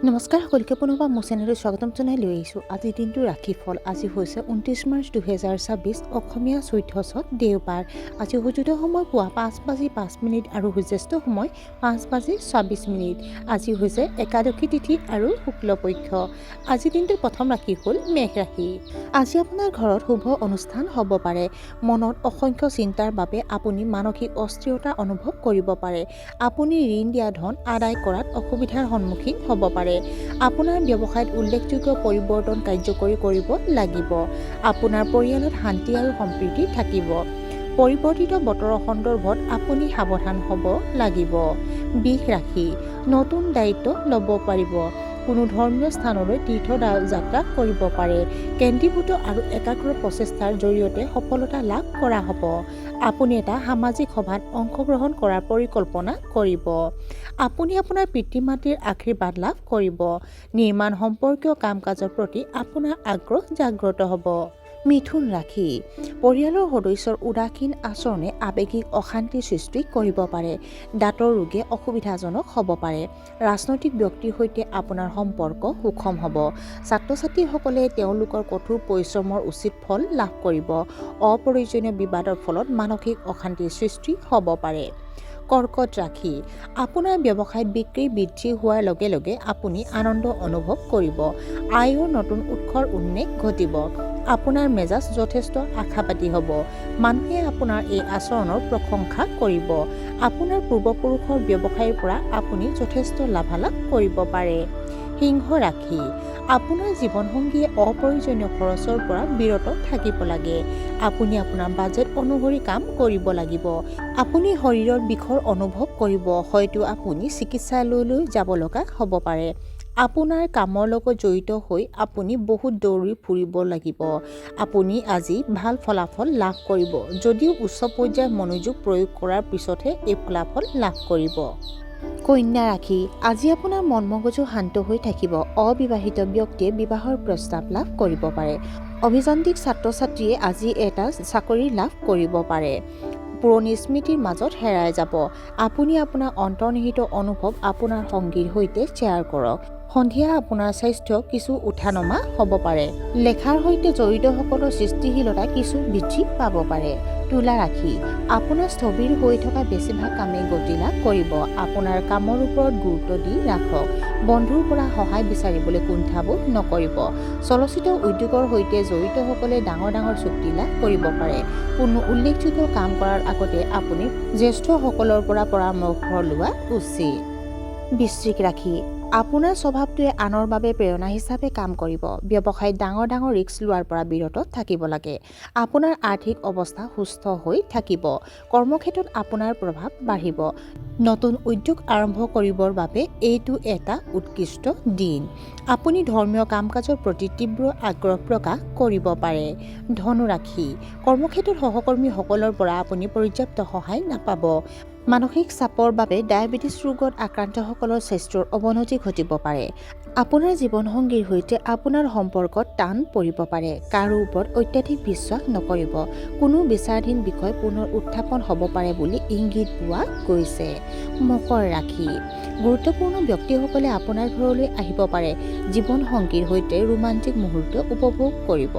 নমস্কাৰ সকলোকে পুনৰবাৰ মোৰ চেনেলত স্বাগতম জনাই লৈ আহিছোঁ। আজিৰ দিনটো ৰাশিফল। আজি হৈছে 29 মাৰ্চ 2026, অসমীয়া চৈধ্য চত দেওবাৰ। আজি সূৰ্যোদয় সময় পুৱা 5:05 আৰু সূৰ্যাস্ত সময় 5:26। আজি হৈছে একাদশী তিথি আৰু শুক্লপক্ষ। আজিৰ দিনটোৰ প্ৰথম ৰাশি হ'ল মেষ ৰাশি। আজি আপোনাৰ ঘৰত শুভ অনুষ্ঠান হ'ব পাৰে। মনত অসংখ্য চিন্তাৰ বাবে আপুনি মানসিক অস্থিৰতা অনুভৱ কৰিব পাৰে। আপুনি ঋণ দিয়া ধন আদায় কৰাত অসুবিধাৰ সন্মুখীন হ'ব পাৰে। আপোনাৰ ব্যৱসায়ত উল্লেখযোগ্য পৰিৱৰ্তন কাৰ্যকৰী কৰিব লাগিব। আপোনাৰ পৰিয়ালত শান্তি আৰু সম্প্ৰীতি থাকিব। পৰিৱৰ্তিত বতৰৰ সন্দৰ্ভত আপুনি সাৱধান হ'ব লাগিব। বৃষ ৰাশি। নতুন দায়িত্ব ল'ব পাৰিব। কোনো ধৰ্মীয় স্থানলৈ তীৰ্থযাত্ৰা কৰিব পাৰে। কেন্দ্ৰীভূত আৰু একাগ্ৰ প্ৰচেষ্টাৰ জৰিয়তে সফলতা লাভ কৰা হ'ব। আপুনি এটা সামাজিক সভাত অংশগ্ৰহণ কৰাৰ পৰিকল্পনা কৰিব। আপুনি আপোনাৰ পিতৃ মাতৃৰ আশীৰ্বাদ লাভ কৰিব। নিৰ্মাণ সম্পৰ্কীয় কাম কাজৰ প্ৰতি আপোনাৰ আগ্ৰহ জাগ্ৰত হ'ব। মিথুন ৰাশি। পৰিয়ালৰ সদস্যৰ উদাসীন আচৰণে আৱেগিক অশান্তিৰ সৃষ্টি কৰিব পাৰে। দাঁতৰ ৰোগে অসুবিধাজনক হ'ব পাৰে। ৰাজনৈতিক ব্যক্তিৰ সৈতে আপোনাৰ সম্পৰ্ক সুষম হ'ব। ছাত্ৰ ছাত্ৰীসকলে তেওঁলোকৰ কঠোৰ পৰিশ্ৰমৰ উচিত ফল লাভ কৰিব। অপ্ৰয়োজনীয় বিবাদৰ ফলত মানসিক অশান্তিৰ সৃষ্টি হ'ব পাৰে। কৰ্কট ৰাশি। আপোনাৰ ব্যৱসায়ত বিক্ৰী বৃদ্ধি হোৱাৰ লগে লগে আপুনি আনন্দ অনুভৱ কৰিব। আয়ৰ নতুন উৎসৰ উন্মেষ ঘটিব। আপোনাৰ মেজাজ যথেষ্ট আশাবাদী হ'ব। মানুহে আপোনাৰ এই আচৰণৰ প্ৰশংসা কৰিব। আপোনাৰ পূৰ্বপুৰুষৰ ব্যৱসায়ৰ পৰা আপুনি যথেষ্ট লাভালাভ কৰিব পাৰে। সিংহ ৰাশি। আপোনাৰ জীৱনসংগীয়ে অপ্ৰয়োজনীয় খৰচৰ পৰা বিৰত থাকিব লাগে। আপুনি আপোনাৰ বাজেট অনুসৰি কাম কৰিব লাগিব। আপুনি শৰীৰৰ বিষৰ অনুভৱ কৰিব। হয়তো আপুনি চিকিৎসালয়লৈ যাব লগা হ'ব পাৰে। আপোনাৰ কামৰ লগত জড়িত হৈ আপুনি বহুত দৌৰি ফুৰিব লাগিব। আপুনি আজি ভাল ফলাফল লাভ কৰিব, যদিও উচ্চ পৰ্যায়ৰ মনোযোগ প্ৰয়োগ কৰাৰ পিছতহে এই ফলাফল লাভ কৰিব। কন্যা ৰাশি। আজি আপোনাৰ মন মগজু শান্ত হৈ থাকিব। অবিবাহিত ব্যক্তিয়ে বিবাহৰ প্ৰস্তাৱ লাভ কৰিব পাৰে। অভিযান্ত্ৰিক ছাত্ৰ ছাত্ৰীয়ে আজি এটা চাকৰি লাভ কৰিব পাৰে। পুৰণি স্মৃতিৰ মাজত হেৰাই যাব। আপুনি আপোনাৰ অন্তৰ্নিহিত অনুভৱ আপোনাৰ সঙ্গীৰ সৈতে শ্বেয়াৰ কৰক। সন্ধিয়া আপোনাৰ স্বাস্থ্য কিছু উঠা-নমা হ'ব পাৰে। লেখাৰ সৈতে জড়িতসকলৰ সৃষ্টিশীলতা কিছু বৃদ্ধি পাব পাৰে। তুলা ৰাশি। আপোনাৰ স্থবিৰ হৈ থকা বেছিভাগ কামেই গতি লাভ কৰিব। আপোনাৰ কামৰ ওপৰত গুৰুত্ব দি ৰাখক। বন্ধুৰ পৰা সহায় বিচাৰিবলৈ কুণ্ঠাবোধ নকৰিব। চলচ্চিত্ৰ উদ্যোগৰ সৈতে জড়িতসকলে ডাঙৰ ডাঙৰ চুক্তি লাভ কৰিব পাৰে। কোনো উল্লেখযোগ্য কাম কৰাৰ আগতে আপুনি জ্যেষ্ঠসকলৰ পৰা পৰামৰ্শ লোৱা উচিত। বৃশ্চিক ৰাশি। আপোনাৰ স্বভাৱটোৱে আনৰ বাবে প্ৰেৰণা হিচাপে কাম কৰিব। ব্যৱসায়ত ডাঙৰ ডাঙৰ ৰিস্ক লোৱাৰ পৰা বিৰত থাকিব লাগে। আপোনাৰ আৰ্থিক অৱস্থা সুস্থ হৈ থাকিব। কৰ্মক্ষেত্ৰত আপোনাৰ প্ৰভাৱ বাঢ়িব। নতুন উদ্যোগ আৰম্ভ কৰিবৰ বাবে এইটো এটা উৎকৃষ্ট দিন। আপুনি ধৰ্মীয় কাম কাজৰ প্ৰতি তীব্ৰ আগ্ৰহ প্ৰকাশ কৰিব পাৰে। ধনু ৰাশি। কৰ্মক্ষেত্ৰত সহকৰ্মীসকলৰ পৰা আপুনি পৰ্যাপ্ত সহায় নাপাব। মানসিক চাপৰ বাবে ডায়েবেটিছ ৰোগত আক্ৰান্তসকলৰ স্বাস্থ্যৰ অৱনতি ঘটিব পাৰে। আপোনাৰ জীৱনসংগীৰ সৈতে আপোনাৰ সম্পৰ্কত টান পৰিব পাৰে। কাৰো ওপৰত অত্যাধিক বিশ্বাস নকৰিব। কোনো বিচাৰাধীন বিষয় পুনৰ উত্থাপন হ'ব পাৰে বুলি ইংগিত পোৱা গৈছে। মকৰ ৰাশি। গুৰুত্বপূৰ্ণ ব্যক্তিসকলে আপোনাৰ ঘৰলৈ আহিব পাৰে। জীৱনসংগীৰ সৈতে ৰোমান্টিক মুহূৰ্ত উপভোগ কৰিব।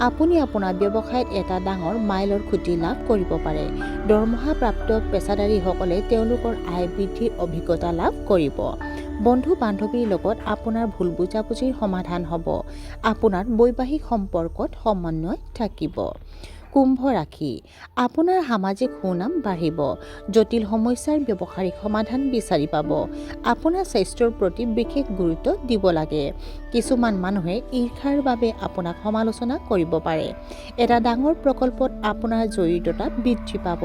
আপুনি আপোনাৰ ব্যৱসায়ত এটা ডাঙৰ মাইলৰ খুঁটি লাভ কৰিব পাৰে। দৰমহাপ্ৰাপ্ত পেছাদাৰীসকলে তেওঁলোকৰ আয় বৃদ্ধিৰ অভিজ্ঞতা লাভ কৰিব। বন্ধু বান্ধৱীৰ লগত আপোনাৰ ভুল বুজাবুজিৰ সমাধান হ'ব। আপোনাৰ বৈবাহিক সম্পৰ্কত সমন্বয় থাকিব। কুম্ভ ৰাশি। আপোনাৰ সামাজিক সুনাম বাঢ়িব। জটিল সমস্যাৰ ব্যৱহাৰিক সমাধান বিচাৰি পাব। আপোনাৰ স্বাস্থ্যৰ প্ৰতি বিশেষ গুৰুত্ব দিব লাগে। কিছুমান মানুহে ঈৰ্ষাৰ বাবে আপোনাক সমালোচনা কৰিব পাৰে। এটা ডাঙৰ প্ৰকল্পত আপোনাৰ জড়িততা বৃদ্ধি পাব।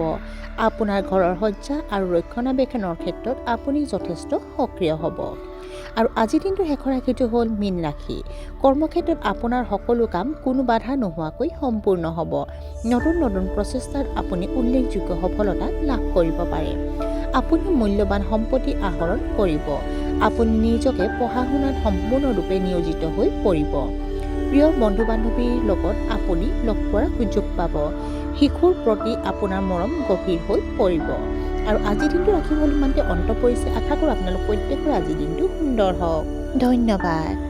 আপোনাৰ ঘৰৰ সজ্জা আৰু ৰক্ষণাবেক্ষণৰ ক্ষেত্ৰত আপুনি যথেষ্ট সক্ৰিয় হ'ব। আৰু আজিৰ দিনটোৰ শেষৰ ৰাশিটো হ'ল মীন ৰাশি। কৰ্মক্ষেত্ৰত আপোনাৰ সকলো কাম কোনো বাধা নোহোৱাকৈ সম্পূৰ্ণ হ'ব। নতুন নতুন প্ৰচেষ্টাত আপুনি উল্লেখযোগ্য সফলতা লাভ কৰিব পাৰে। আপুনি মূল্যৱান সম্পত্তি আহৰণ কৰিব। আপুনি নিজকে পঢ়া শুনাত সম্পূৰ্ণৰূপে নিয়োজিত হৈ পৰিব। প্ৰিয় বন্ধু বান্ধৱীৰ লগত আপুনি লগ পোৱাৰ সুযোগ পাব। শিশুৰ প্ৰতি আপোনাৰ মৰম গভীৰ হৈ পৰিব। আৰু আজিৰ দিনটো ৰাখি ফল ইমানতে অন্ত পৰিছে। আশা কৰোঁ আপোনালোক প্ৰত্যেকৰে আজিৰ দিনটো সুন্দৰ হওক। ধন্যবাদ।